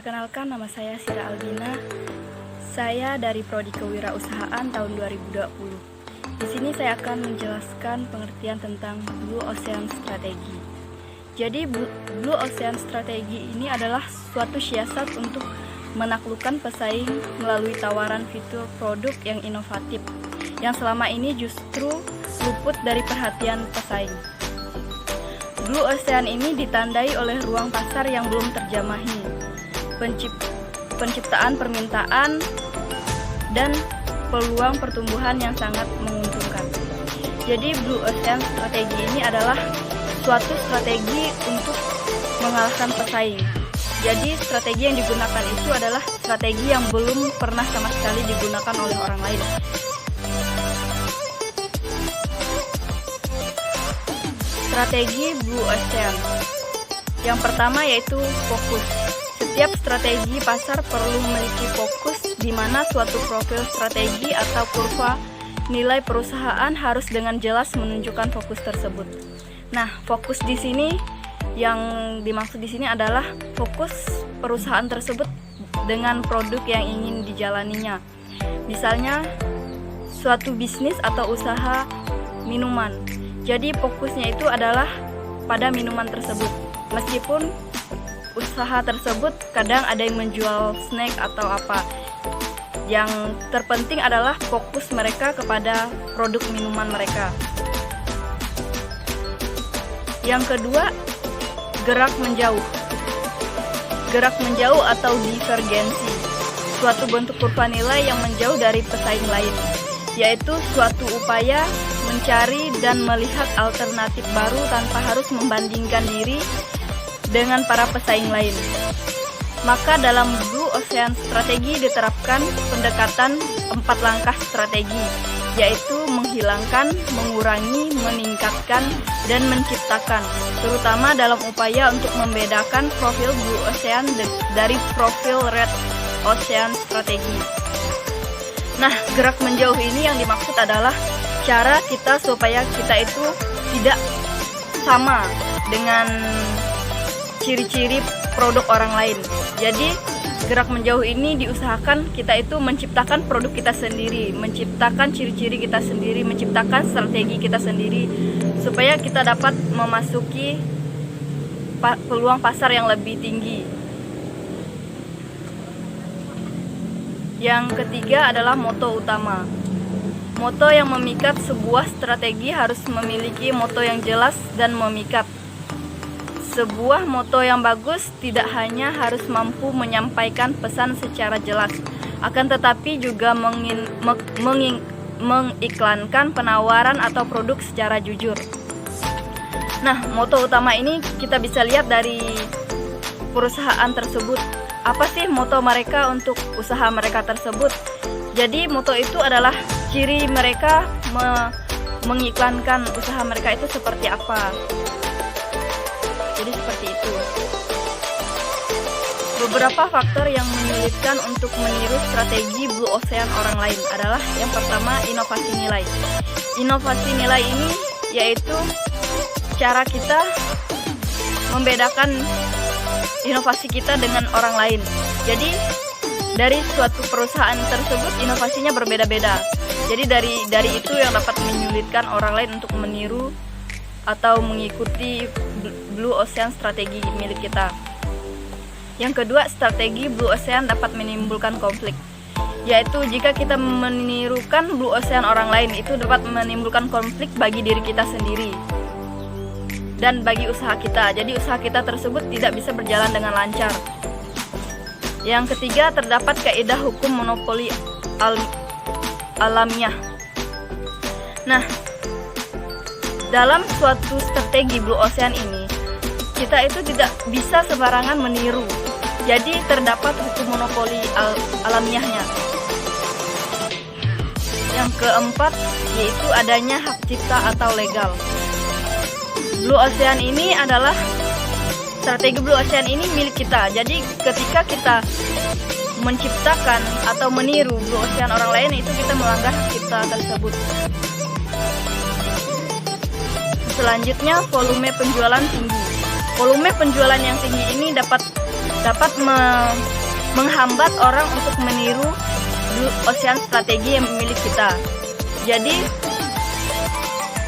Perkenalkan, nama saya Sira Albina. Saya dari Prodi Kewirausahaan tahun 2020. Di sini saya akan menjelaskan pengertian tentang Blue Ocean Strategy. Jadi Blue Ocean Strategy ini adalah suatu siasat untuk menaklukkan pesaing melalui tawaran fitur produk yang inovatif, yang selama ini justru luput dari perhatian pesaing. Blue Ocean ini ditandai oleh ruang pasar yang belum terjamahi, penciptaan permintaan, dan peluang pertumbuhan yang sangat menguntungkan. Jadi Blue Ocean Strategi ini adalah suatu strategi untuk mengalahkan pesaing. Jadi strategi yang digunakan itu adalah strategi yang belum pernah sama sekali digunakan oleh orang lain. Strategi Blue Ocean. Yang pertama yaitu fokus. Setiap strategi pasar perlu memiliki fokus, di mana suatu profil strategi atau kurva nilai perusahaan harus dengan jelas menunjukkan fokus tersebut. Nah, fokus di sini yang dimaksud di sini adalah fokus perusahaan tersebut dengan produk yang ingin dijalaninya. Misalnya suatu bisnis atau usaha minuman. Jadi fokusnya itu adalah pada minuman tersebut. Meskipun usaha tersebut kadang ada yang menjual snack atau apa. Yang terpenting adalah fokus mereka kepada produk minuman mereka. Yang kedua, gerak menjauh. Gerak menjauh atau divergensi, suatu bentuk kurva nilai yang menjauh dari pesaing lain, yaitu suatu upaya mencari dan melihat alternatif baru tanpa harus membandingkan diri dengan para pesaing lain. Maka dalam Blue Ocean Strategi diterapkan pendekatan 4 langkah strategi, yaitu menghilangkan, mengurangi, meningkatkan, dan menciptakan, terutama dalam upaya untuk membedakan profil Blue Ocean dari profil Red Ocean Strategi. Nah, gerak menjauh ini yang dimaksud adalah cara kita supaya kita itu tidak sama dengan ciri-ciri produk orang lain. Jadi gerak menjauh ini diusahakan kita itu menciptakan produk kita sendiri, menciptakan ciri-ciri kita sendiri, menciptakan strategi kita sendiri, supaya kita dapat memasuki peluang pasar yang lebih tinggi. Yang ketiga adalah moto utama. Moto yang memikat. Sebuah strategi harus memiliki moto yang jelas dan memikat. Sebuah moto yang bagus tidak hanya harus mampu menyampaikan pesan secara jelas, akan tetapi juga mengiklankan penawaran atau produk secara jujur. Nah, moto utama ini kita bisa lihat dari perusahaan tersebut. Apa sih moto mereka untuk usaha mereka tersebut? Jadi moto itu adalah ciri mereka mengiklankan usaha mereka itu seperti apa. Jadi seperti itu. Beberapa faktor yang menyulitkan untuk meniru strategi Blue Ocean orang lain adalah yang pertama, inovasi nilai. Inovasi nilai ini yaitu cara kita membedakan inovasi kita dengan orang lain. Jadi dari suatu perusahaan tersebut inovasinya berbeda-beda. Jadi dari itu yang dapat menyulitkan orang lain untuk meniru atau mengikuti Blue Ocean Strategi milik kita. Yang kedua, strategi Blue Ocean dapat menimbulkan konflik, yaitu jika kita menirukan Blue Ocean orang lain itu dapat menimbulkan konflik bagi diri kita sendiri dan bagi usaha kita. Jadi usaha kita tersebut tidak bisa berjalan dengan lancar. Yang ketiga, terdapat kaidah hukum monopoli alamiah. Nah, dalam suatu strategi Blue Ocean ini, kita itu tidak bisa sembarangan meniru. Jadi terdapat hukum monopoli alamiahnya. Yang keempat, yaitu adanya hak cipta atau legal. Blue Ocean ini adalah strategi Blue Ocean ini milik kita. Jadi ketika kita menciptakan atau meniru Blue Ocean orang lain, itu kita melanggar hak cipta tersebut. Selanjutnya, volume penjualan tinggi. Volume penjualan yang tinggi ini dapat dapat menghambat orang untuk meniru blue ocean strategi yang milik kita. Jadi,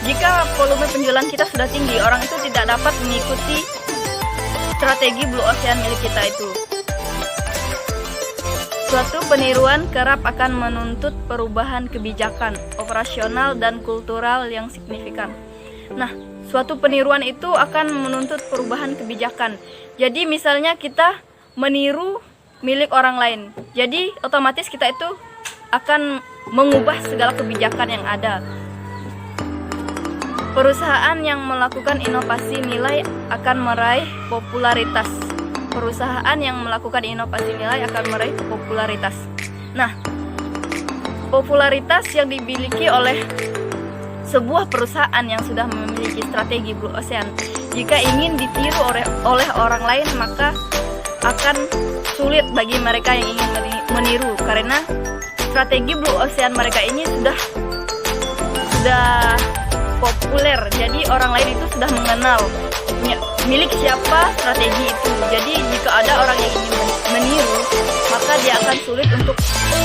jika volume penjualan kita sudah tinggi, orang itu tidak dapat mengikuti strategi blue ocean milik kita itu. Suatu peniruan kerap akan menuntut perubahan kebijakan, operasional, dan kultural yang signifikan. Nah, suatu peniruan itu akan menuntut perubahan kebijakan. Jadi misalnya kita meniru milik orang lain. Jadi otomatis kita itu akan mengubah segala kebijakan yang ada. Perusahaan yang melakukan inovasi nilai akan meraih popularitas. Perusahaan yang melakukan inovasi nilai akan meraih popularitas. Nah, popularitas yang dimiliki oleh sebuah perusahaan yang sudah memiliki strategi blue ocean, jika ingin ditiru oleh orang lain, maka akan sulit bagi mereka yang ingin meniru, karena strategi blue ocean mereka ini sudah populer. Jadi orang lain itu sudah mengenal milik siapa strategi itu. Jadi jika ada orang yang ingin meniru, maka dia akan sulit untuk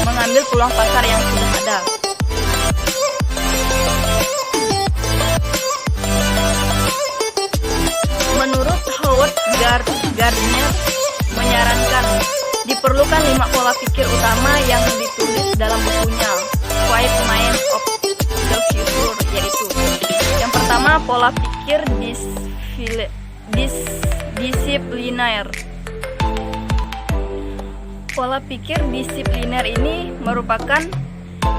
mengambil peluang pasar yang sudah ada. Menurut Howard Gardner menyarankan diperlukan 5 pola pikir utama yang ditulis dalam bukunya Five Minds of the Future, yaitu yang pertama, pola pikir disipliner. Pola pikir disipliner ini merupakan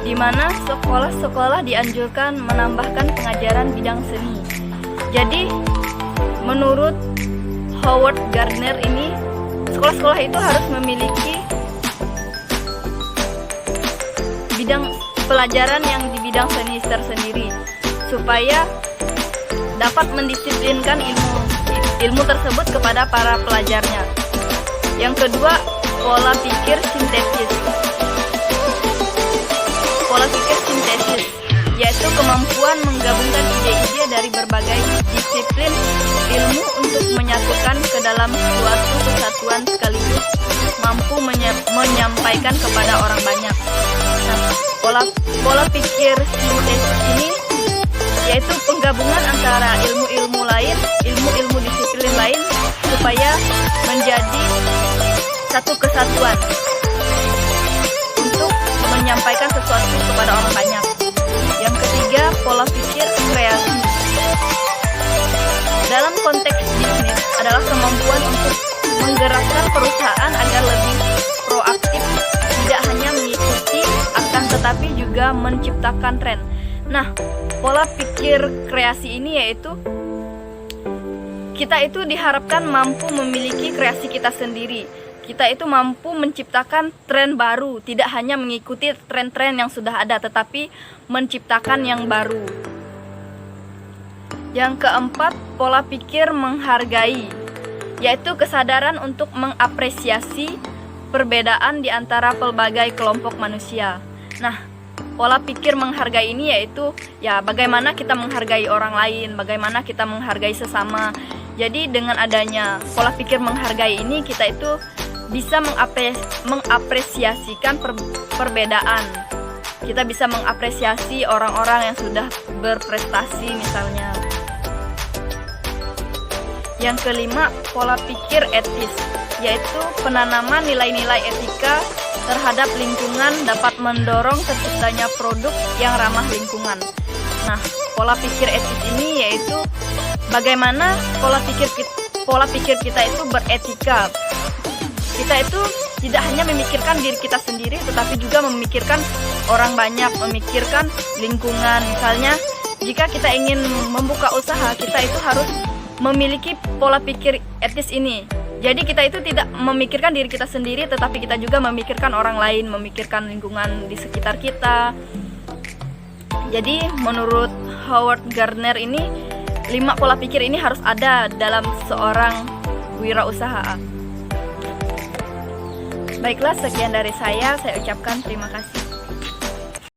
di mana sekolah-sekolah dianjurkan menambahkan pengajaran bidang seni. Jadi menurut Howard Gardner ini, sekolah-sekolah itu harus memiliki bidang pelajaran yang di bidang seni tersendiri supaya dapat mendisiplinkan ilmu tersebut kepada para pelajarnya. Yang kedua, pola pikir sintesis. Pola pikir sintesis yaitu kemampuan menggabungkan ide-ide dari berbagai disiplin ilmu untuk menyatukan ke dalam suatu kesatuan sekaligus mampu menyampaikan kepada orang banyak. Nah, pola pikir sintesis ini yaitu penggabungan antara ilmu-ilmu lain, ilmu-ilmu disiplin lain supaya menjadi satu kesatuan untuk menyampaikan sesuatu kepada orang banyak. Yang ketiga, pola pikir kreasi. Dalam konteks bisnis adalah kemampuan untuk menggerakkan perusahaan agar lebih proaktif, tidak hanya mengikuti akan tetapi juga menciptakan tren. Nah, pola pikir kreasi ini yaitu kita itu diharapkan mampu memiliki kreasi kita sendiri. Kita itu mampu menciptakan tren baru, tidak hanya mengikuti tren-tren yang sudah ada, tetapi menciptakan yang baru. Yang keempat, pola pikir menghargai, yaitu kesadaran untuk mengapresiasi perbedaan di antara pelbagai kelompok manusia. Nah, pola pikir menghargai ini yaitu bagaimana kita menghargai orang lain, bagaimana kita menghargai sesama. Jadi dengan adanya pola pikir menghargai ini, kita itu bisa mengapresiasikan perbedaan. Kita bisa mengapresiasi orang-orang yang sudah berprestasi misalnya. Yang kelima, pola pikir etis, yaitu penanaman nilai-nilai etika terhadap lingkungan dapat mendorong terciptanya produk yang ramah lingkungan. Nah, pola pikir etis ini yaitu bagaimana pola pikir kita itu beretika. Kita itu tidak hanya memikirkan diri kita sendiri, tetapi juga memikirkan orang banyak, memikirkan lingkungan. Misalnya, jika kita ingin membuka usaha, kita itu harus memiliki pola pikir etis ini. Jadi kita itu tidak memikirkan diri kita sendiri, tetapi kita juga memikirkan orang lain, memikirkan lingkungan di sekitar kita. Jadi menurut Howard Gardner ini, 5 pola pikir ini harus ada dalam seorang wirausaha. Baiklah, sekian dari saya ucapkan terima kasih.